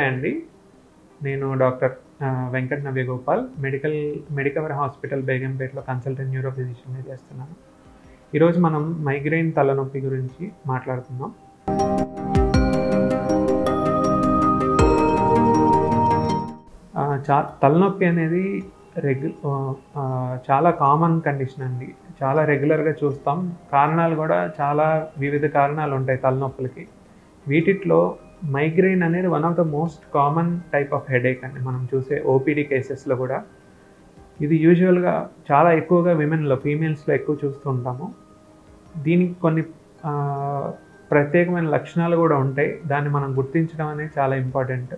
అండి. నేను doctor Venkata Navyagopal Medicover hospital బేగంపేటలో కన్సల్టెంట్ న్యూరో ఫిజిషియన్‌గా చేస్తున్నాను. ఈరోజు మనం మైగ్రేన్ తలనొప్పి గురించి మాట్లాడుకుందాం. తలనొప్పి అనేది చాలా కామన్ కండిషన్ అండి. చాలా రెగ్యులర్‌గా చూస్తాం. కారణాలు కూడా చాలా వివిధ కారణాలు ఉంటాయి తలనొప్పులకి. వీటిలో మైగ్రేన్ అనేది one of the most common type of headache అండి. మనం చూసే ఓపీడీ కేసెస్లో కూడా ఇది యూజువల్గా చాలా ఎక్కువగా ఫీమేల్స్లో ఎక్కువ చూస్తూ ఉంటాము. దీనికి కొన్ని ప్రత్యేకమైన లక్షణాలు కూడా ఉంటాయి. దాన్ని మనం గుర్తించడం అనేది చాలా ఇంపార్టెంట్.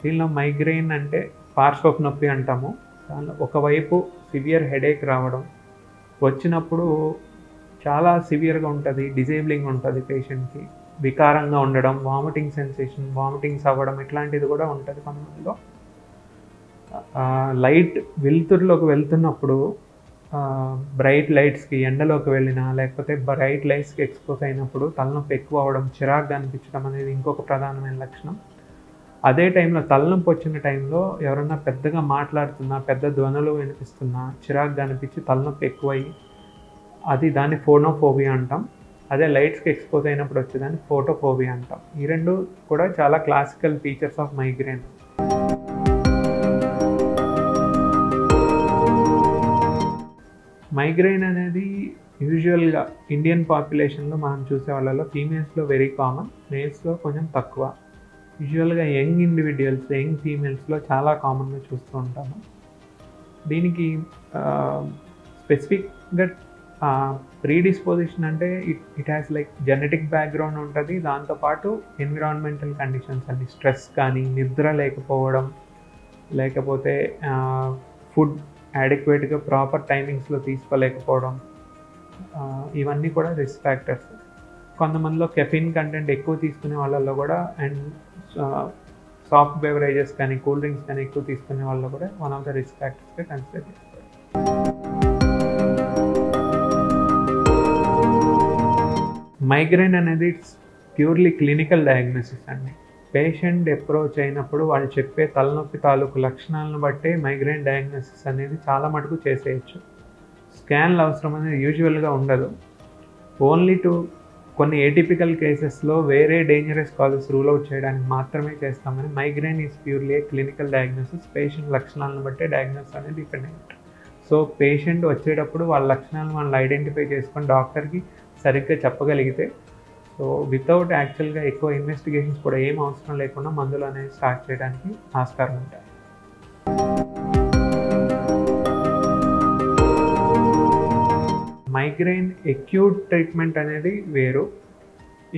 దీనిలో మైగ్రేన్ అంటే పార్శ్వపు నొప్పి అంటాము. దానిలో ఒకవైపు సివియర్ హెడేక్ రావడం, వచ్చినప్పుడు చాలా సివియర్గా ఉంటుంది, డిజేబులింగ్ ఉంటుంది పేషెంట్కి, వికారంగా ఉండడం, వామిటింగ్ సెన్సేషన్, వామిటింగ్స్ అవ్వడం ఇట్లాంటిది కూడా ఉంటుంది కొంతమందిలో. లైట్ వెలుతురులోకి వెళ్తున్నప్పుడు బ్రైట్ లైట్స్కి ఎండలోకి వెళ్ళినా లేకపోతే బ్రైట్ లైట్స్కి ఎక్స్పోజ్ అయినప్పుడు తలనొప్పి ఎక్కువ అవ్వడం, చిరాకుగా అనిపించడం అనేది ఇంకొక ప్రధానమైన లక్షణం. అదే టైంలో తలనొప్పి వచ్చిన టైంలో ఎవరన్నా పెద్దగా మాట్లాడుతున్నా, పెద్ద ధ్వనులు వినిపిస్తున్నా, చిరాకుగా అనిపించి తలనొప్పి ఎక్కువయ్యి దాన్ని ఫోనోఫోబియా అంటాం. అదే లైట్స్కి ఎక్స్పోజ్ అయినప్పుడు వచ్చేదాన్ని ఫోటోఫోబియా అంటాం. ఈ రెండు కూడా చాలా classical features of migraine. Migraine అనేది యూజువల్గా ఇండియన్ పాపులేషన్లో మనం చూసే వాళ్ళలో ఫీమేల్స్లో వెరీ కామన్, మేల్స్లో కొంచెం తక్కువ. యూజువల్గా యంగ్ ఇండివిజువల్స్, యంగ్ ఫీమేల్స్లో చాలా కామన్గా చూస్తూ ఉంటాము. దీనికి స్పెసిఫిక్గా ప్రీడిస్పోజిషన్ అంటే it has like genetic background ఉంటుంది. దాంతోపాటు ఎన్విరాన్మెంటల్ కండిషన్స్ అన్ని, స్ట్రెస్ కానీ, నిద్ర లేకపోవడం, లేకపోతే ఫుడ్ యాడిక్వేట్గా ప్రాపర్ టైమింగ్స్లో తీసుకోలేకపోవడం, ఇవన్నీ కూడా రిస్క్ ఫ్యాక్టర్స్. కొంతమందిలో కెఫిన్ కంటెంట్ ఎక్కువ తీసుకునే వాళ్ళల్లో కూడా అండ్ సాఫ్ట్ బెవరేజెస్ కానీ, కూల్ డ్రింక్స్ కానీ ఎక్కువ తీసుకునే వాళ్ళలో కూడా వన్ ఆఫ్ ద రిస్క్ ఫ్యాక్టర్స్గా కన్సిడర్ చేస్తారు. మైగ్రేన్ అనేది ఇట్స్ ప్యూర్లీ క్లినికల్ డయాగ్నోసిస్ అండి. పేషెంట్ అప్రోచ్ అయినప్పుడు వాళ్ళు చెప్పే తలనొప్పి తాలూకు లక్షణాలను బట్టే మైగ్రేన్ డయాగ్నోసిస్ అనేది చాలా మటుకు చేసేయచ్చు. స్కాన్లు అవసరం అనేది యూజువల్గా ఉండదు. ఓన్లీ కొన్ని ఏటిపికల్ కేసెస్లో వేరే డేంజరస్ కాజెస్ రూల్ అవుట్ చేయడానికి మాత్రమే చేస్తామని. Migraine is purely clinical diagnosis. Patient లక్షణాలను బట్టే డయాగ్నోసిస్ అనేది డిపెండెంట్. సో పేషెంట్ వచ్చేటప్పుడు వాళ్ళ లక్షణాలను వాళ్ళు ఐడెంటిఫై చేసుకొని డాక్టర్కి సరిగ్గా చెప్పగలిగితే, సో వితౌట్ యాక్చువల్గా ఎక్కువ ఇన్వెస్టిగేషన్స్ కూడా ఏం అవసరం లేకుండా మందులు అనేది స్టార్ట్ చేయడానికి ఆస్కారం ఉంటాయి. మైగ్రేన్ ఎక్యూట్ ట్రీట్మెంట్ అనేది వేరు.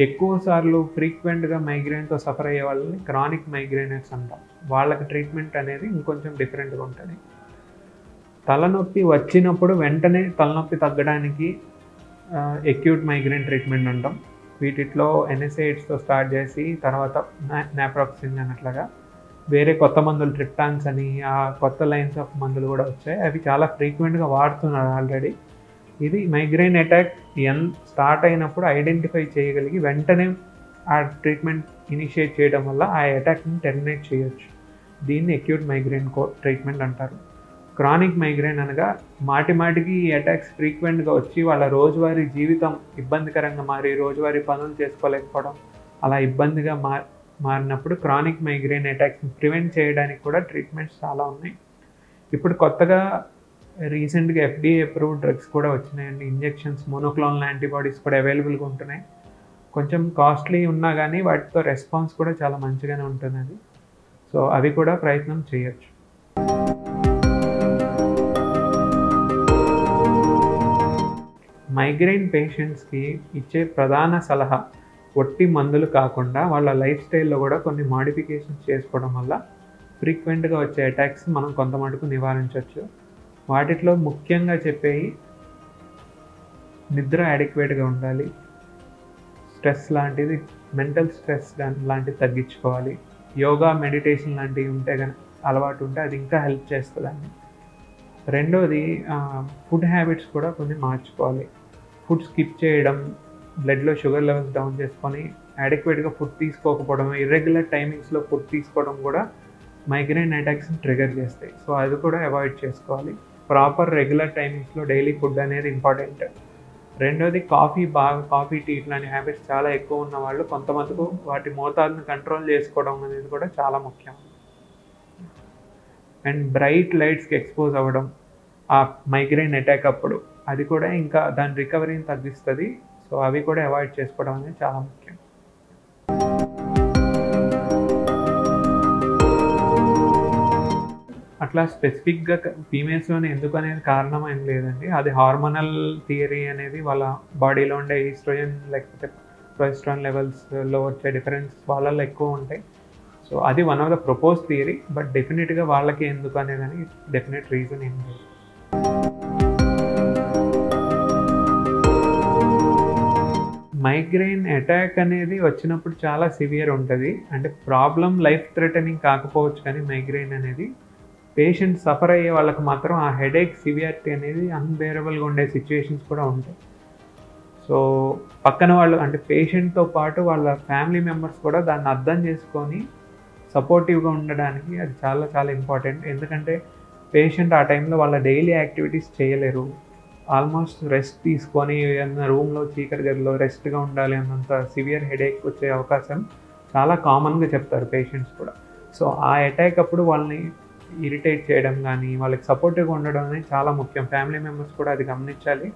ఎక్కువసార్లు ఫ్రీక్వెంట్గా మైగ్రేన్తో సఫర్ అయ్యే వాళ్ళని క్రానిక్ మైగ్రేనర్స్ అంటాం. వాళ్ళకి ట్రీట్మెంట్ అనేది ఇంకొంచెం డిఫరెంట్గా ఉంటుంది. తలనొప్పి వచ్చినప్పుడు వెంటనే తలనొప్పి తగ్గడానికి ఎక్యూట్ మైగ్రేన్ ట్రీట్మెంట్ అంటాం. వీటిలో NSAIDస్తో స్టార్ట్ చేసి తర్వాత నాప్రాక్సిన్ అన్నట్లుగా వేరే కొత్త మందులు, ట్రిప్టాన్స్ అని కొత్త లైన్స్ ఆఫ్ మందులు కూడా వచ్చాయి. అవి చాలా ఫ్రీక్వెంట్గా వాడుతున్నారు ఆల్రెడీ. ఇది మైగ్రేన్ అటాక్ స్టార్ట్ అయినప్పుడు ఐడెంటిఫై చేయగలిగి వెంటనే ఆ ట్రీట్మెంట్ ఇనిషియేట్ చేయడం వల్ల ఆ అటాక్ని టెర్మినేట్ చేయొచ్చు. దీన్ని ఎక్యూట్ మైగ్రేన్ ట్రీట్మెంట్ అంటారు. క్రానిక్ మైగ్రేన్ అనగా మాటిమాటికి ఈ అటాక్స్ ఫ్రీక్వెంట్గా వచ్చి వాళ్ళ రోజువారీ జీవితం ఇబ్బందికరంగా మారి రోజువారీ పనులు చేసుకోలేకపోవడం, అలా ఇబ్బందిగా మారినప్పుడు క్రానిక్ మైగ్రేన్ అటాక్స్ని ప్రివెంట్ చేయడానికి కూడా ట్రీట్మెంట్స్ చాలా ఉన్నాయి. ఇప్పుడు కొత్తగా రీసెంట్గా FDA అప్రూవ్డ్ డ్రగ్స్ కూడా వచ్చినాయండి. ఇంజెక్షన్స్, మోనోక్లోనల్ యాంటీబాడీస్ కూడా అవైలబుల్గా ఉంటున్నాయి. కొంచెం కాస్ట్లీ ఉన్నా కానీ వాటితో రెస్పాన్స్ కూడా చాలా మంచిగానే ఉంటుంది. సో అవి కూడా ప్రయత్నం చేయొచ్చు. మైగ్రేన్ పేషెంట్స్కి ఇచ్చే ప్రధాన సలహా ఒట్టి మందులు కాకుండా వాళ్ళ లైఫ్ స్టైల్లో కూడా కొన్ని మాడిఫికేషన్స్ చేసుకోవడం వల్ల ఫ్రీక్వెంట్గా వచ్చే అటాక్స్ మనం కొంత మటుకు నివారించవచ్చు. వాటిలో ముఖ్యంగా చెప్పేవి నిద్ర యాడిక్వేట్గా ఉండాలి, స్ట్రెస్ లాంటిది, మెంటల్ స్ట్రెస్ లాంటివి తగ్గించుకోవాలి, యోగా, మెడిటేషన్ లాంటివి ఉంటే కనుక అలవాటు ఉంటే అది ఇంకా హెల్ప్ చేస్తుందండి. రెండోది ఫుడ్ హ్యాబిట్స్ కూడా కొన్ని మార్చుకోవాలి. ఫుడ్ స్కిప్ చేయడం, బ్లడ్లో షుగర్ లెవెల్స్ డౌన్ చేసుకొని అడిక్వేట్గా ఫుడ్ తీసుకోకపోవడం, ఇర్రెగ్యులర్ టైమింగ్స్లో ఫుడ్ తీసుకోవడం కూడా మైగ్రేన్ అటాక్స్ని ట్రిగర్ చేస్తాయి. సో అది కూడా అవాయిడ్ చేసుకోవాలి. ప్రాపర్ రెగ్యులర్ టైమింగ్స్లో డైలీ ఫుడ్ అనేది ఇంపార్టెంట్. రెండోది కాఫీ టీ ఇట్లాంటి హ్యాబిట్స్ చాలా ఎక్కువ ఉన్న వాళ్ళు కొంతమందికి వాటి మోతాదుని కంట్రోల్ చేసుకోవడం అనేది కూడా చాలా ముఖ్యం. అండ్ బ్రైట్ లైట్స్కి ఎక్స్పోజ్ అవ్వడం ఆ మైగ్రేన్ అటాక్ అప్పుడు అది కూడా ఇంకా దాని రికవరీని తగ్గిస్తుంది. సో అవి కూడా అవాయిడ్ చేసుకోవడం అనేది చాలా ముఖ్యం. అట్లా స్పెసిఫిక్గా ఫీమేల్స్లోనే ఎందుకు అనేది కారణం ఏం లేదండి. అది హార్మోనల్ థియరీ అనేది వాళ్ళ బాడీలో ఉండే ఈస్ట్రోజన్ లేకపోతే ప్రొజెస్టరాన్ లెవెల్స్లో వచ్చే డిఫరెన్స్ వాళ్ళల్లో ఎక్కువ ఉంటాయి. సో అది one of the propose theory. But డెఫినెట్గా వాళ్ళకి ఎందుకు అనేది డెఫినెట్ రీజన్ ఏం లేదు. మైగ్రెయిన్ అటాక్ అనేది వచ్చినప్పుడు చాలా సివియర్ ఉంటుంది. అంటే ప్రాబ్లం లైఫ్ థ్రెటనింగ్ కాకపోవచ్చు, కానీ మైగ్రెయిన్ అనేది పేషెంట్ సఫర్ అయ్యే వాళ్ళకి మాత్రం ఆ హెడేక్ సివియారిటీ అనేది అన్బేరబుల్గా ఉండే సిచ్యువేషన్స్ కూడా ఉంటాయి. సో పక్కన వాళ్ళు అంటే పేషెంట్తో పాటు వాళ్ళ ఫ్యామిలీ మెంబర్స్ కూడా దాన్ని అర్థం చేసుకొని సపోర్టివ్గా ఉండడానికి అది చాలా చాలా ఇంపార్టెంట్. ఎందుకంటే పేషెంట్ ఆ టైంలో వాళ్ళ డైలీ యాక్టివిటీస్ చేయలేరు. ఆల్మోస్ట్ రెస్ట్ తీసుకొని ఏదన్నా రూమ్లో చీకటి గదిలో రెస్ట్గా ఉండాలి అన్నంత సివియర్ హెడేక్ వచ్చే అవకాశం చాలా కామన్గా చెప్తారు పేషెంట్స్ కూడా. సో ఆ అటాక్ అప్పుడు వాళ్ళని ఇరిటేట్ చేయడం కానీ వాళ్ళకి సపోర్టివ్గా ఉండడం అనేది చాలా ముఖ్యం. ఫ్యామిలీ మెంబర్స్ కూడా అది గమనించాలి.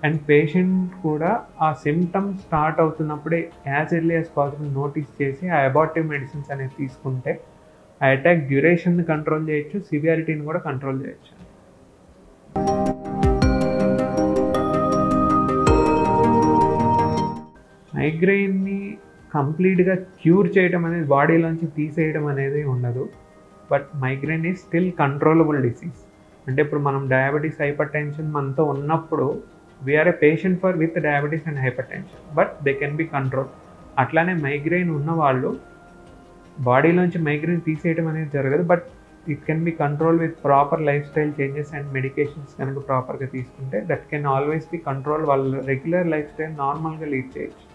అండ్ పేషెంట్ కూడా ఆ సిమ్టమ్స్ స్టార్ట్ అవుతున్నప్పుడే as early as possible notice చేసి ఆ అబార్టివ్ మెడిసిన్స్ అనేది తీసుకుంటే ఆ అటాక్ డ్యూరేషన్ని కంట్రోల్ చేయొచ్చు, సివియారిటీని కూడా కంట్రోల్ చేయొచ్చు. మైగ్రెయిన్ని కంప్లీట్గా క్యూర్ చేయడం అనేది బాడీలోంచి తీసేయడం అనేది ఉండదు. But migraine is still controllable disease. అంటే ఇప్పుడు మనం డయాబెటీస్, హైపర్ టెన్షన్ మనతో ఉన్నప్పుడు we're a patient for with diabetes and hypertension, but they can be control. అట్లానే మైగ్రెయిన్ ఉన్నవాళ్ళు బాడీలోంచి మైగ్రెయిన్ తీసేయడం అనేది జరగదు, but it can be control with proper lifestyle changes and medications కనుక ప్రాపర్గా తీసుకుంటే that can always be control. వాళ్ళు రెగ్యులర్ లైఫ్ స్టైల్ నార్మల్గా లీడ్ చేయొచ్చు.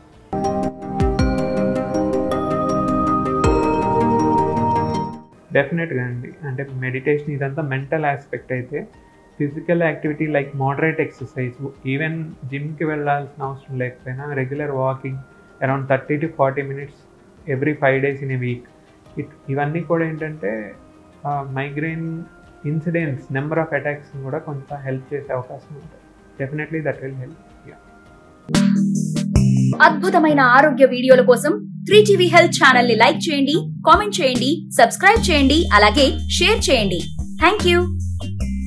డెఫినెట్గా అండి. అంటే మెడిటేషన్ ఇదంతా మెంటల్ ఆస్పెక్ట్ అయితే physical activity like moderate exercise, even జిమ్కి వెళ్ళాల్సిన అవసరం లేకపోయినా regular walking around 30 to 40 minutes every 5 days in a week, ఇవన్నీ కూడా ఏంటంటే మైగ్రెయిన్ ఇన్సిడెంట్స్ నెంబర్ ఆఫ్ అటాక్స్ని కూడా కొంత హెల్ప్ చేసే అవకాశం ఉంటుంది. Definitely that will help. అద్భుతమైన ఆరోగ్య వీడియోల కోసం 3TV హెల్త్ ఛానల్ ని లైక్ చేయండి, కామెంట్ చేయండి, సబ్స్క్రైబ్ చేయండి, అలాగే షేర్ చేయండి. థాంక్యూ.